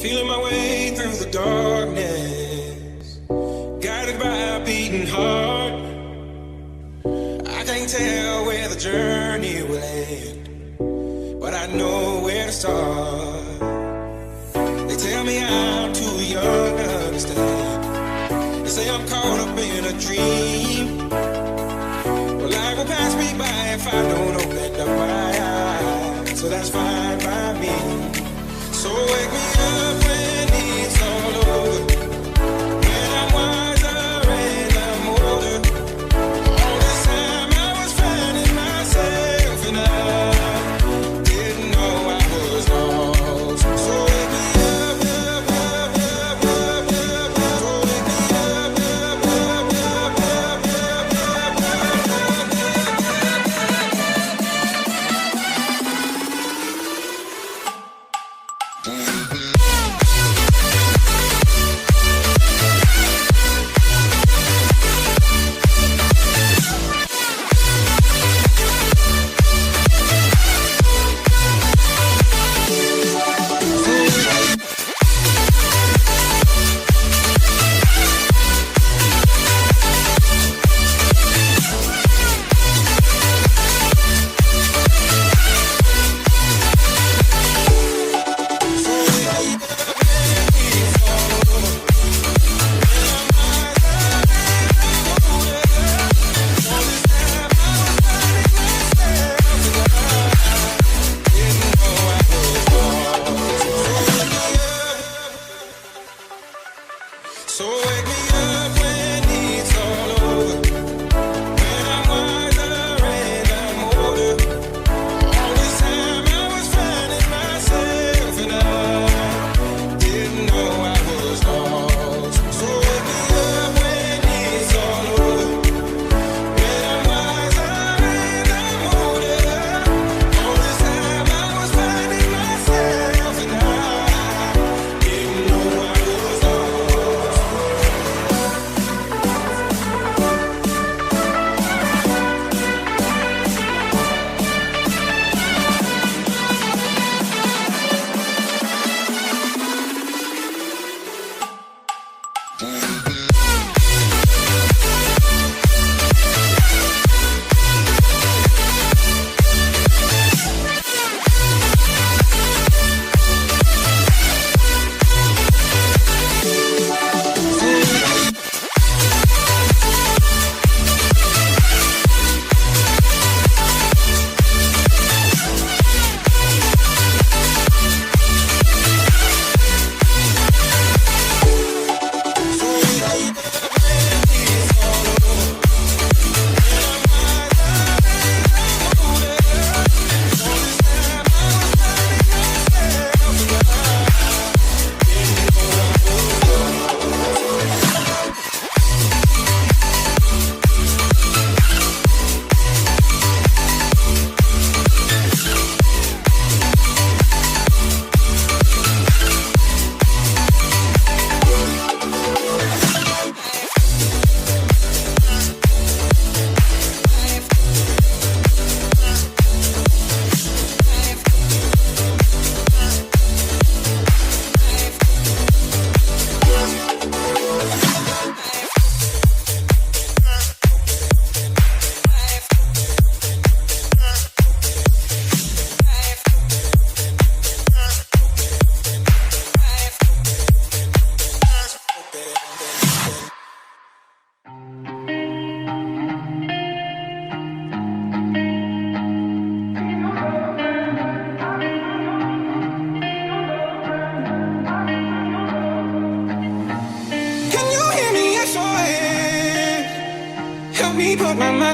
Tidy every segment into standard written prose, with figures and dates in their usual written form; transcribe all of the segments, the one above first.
Feeling my way through the darkness, guided by a beating heart. I can't tell where the journey will end, but I know where to start. They tell me I'm too young to understand. They say I'm caught up in a dream. Well, life will pass me by if I don't open up my eyes, so that's fine by me. So wake me up when it's all over, when I'm wiser and I'm older. All this time I was finding myself and I didn't know I was lost. So wake me up, up, up, up, up, up, up. So wake me up, up, up, up, up, up,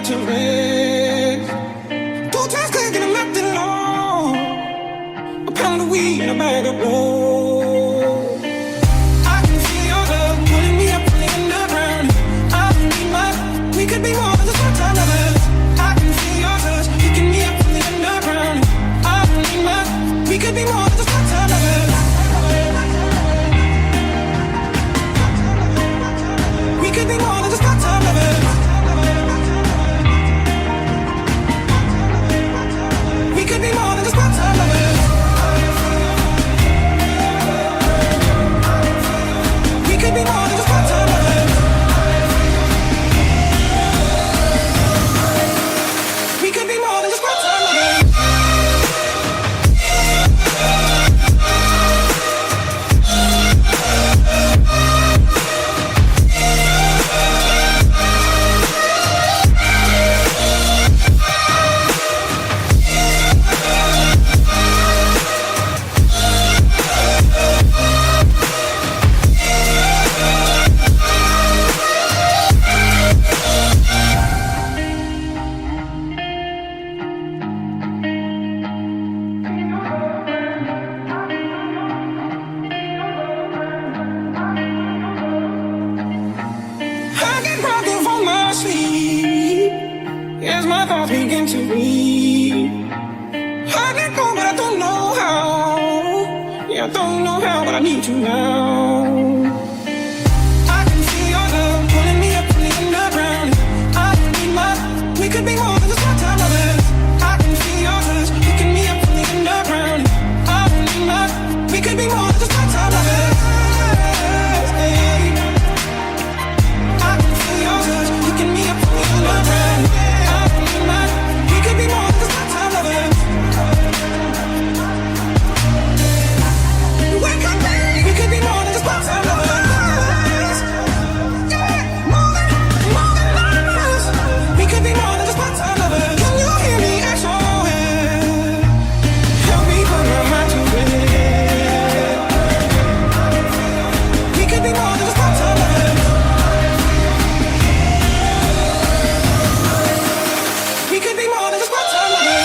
to rest. 2 times click and I'm left alone. A pound of weed and a bag of blow. I can feel your love pulling me up from the underground. I don't need much. We could be more than just part-time lovers. I can feel your touch picking me up from the underground. I don't need much. We could be more than just part-time lovers. We could be more than just part-time lovers. We could be more than just part-time lovers. I don't know how, but I need you now. I can feel your love pulling me up from the underground. I don't need much, we could be more than just part-time lovers. I can feel your touch picking me up from the underground. I don't need much, we could be more than just part-time lovers. I can feel your touch picking me up from the underground. I don't need much, we could be more than just part-time lovers. Wake up, baby. We could be more than just part-time lovers. Yeah, more than lovers. We could be more than just part-time lovers. Can you hear me? SOS. Help me put my mind to it. We could be more than just part-time lovers. We could be more than just part-time lovers.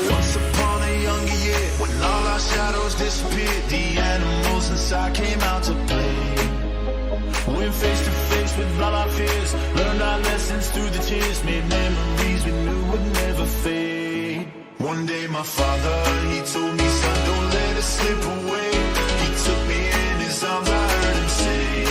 Once upon a younger year, when all our shadows disappeared, the animals inside came out to play. Went face to face with all our fears, learned our lessons through the tears, made memories we knew would never fade. One day my father, he told me, son, don't let it slip away. He took me in his arms, I heard him say,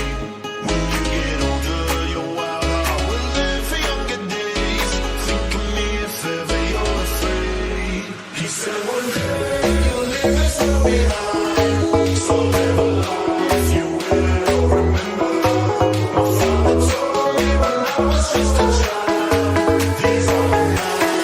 when you get older, your wild heart will live for younger days. Think of me if ever you're afraid. He said one day you'll leave this world behind, so live a life you will remember. My father told me when I was just a child, these are the nights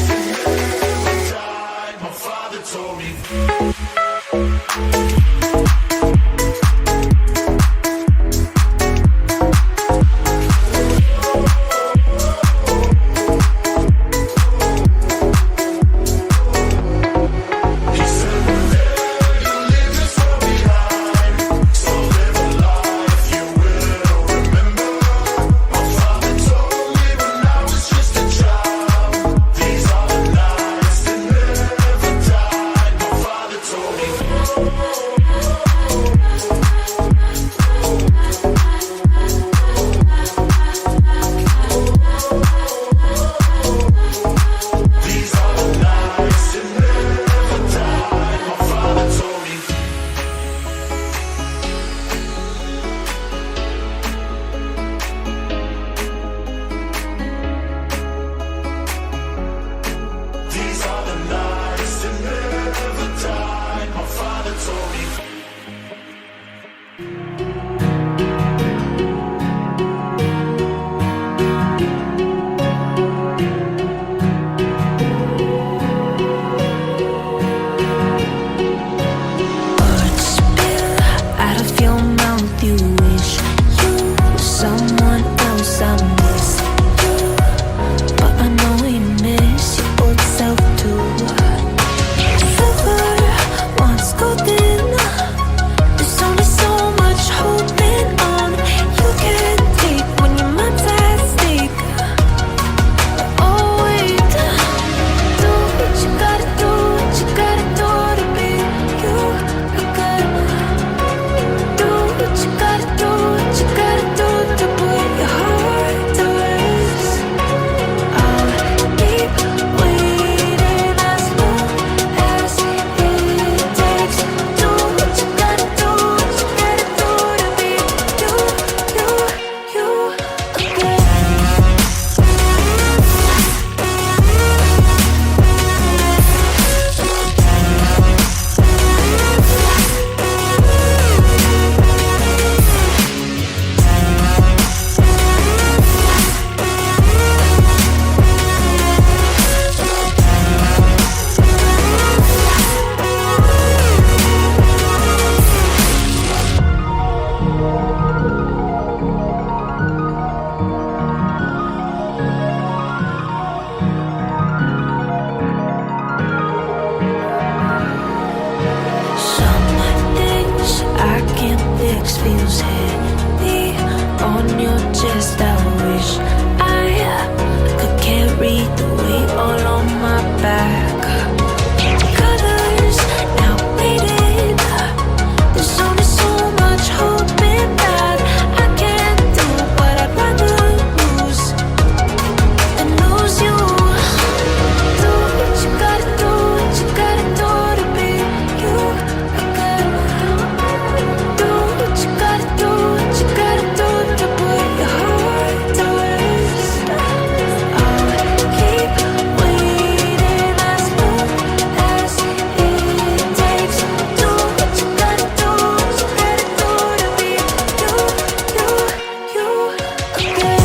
that never die. My father told me. feels heavy on your chest. I wish I could carry the weight all on my back. Colors now faded. There's only so much holding back. I can't do what I'd rather lose than lose you. Do what you gotta do, what you gotta do to be you again. Do what you gotta do, what you gotta do to put your heart to rest. I'll keep waiting as long as it takes. Do what you gotta do, what you gotta do to be you again.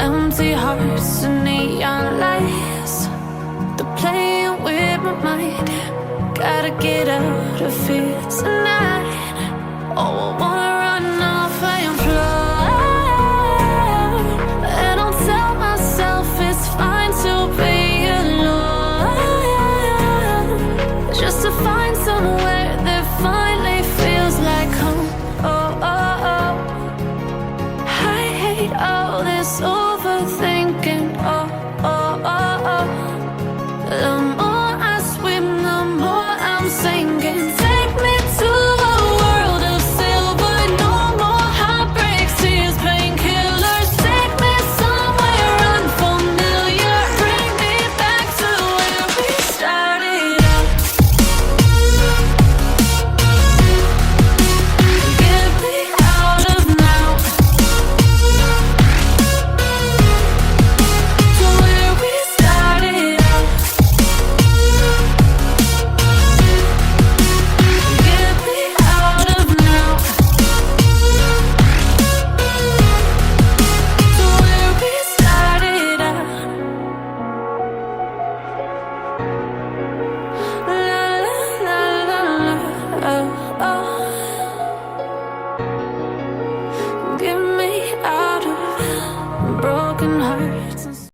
Empty hearts and neon lights. They're playing with my mind. Gotta get out of here.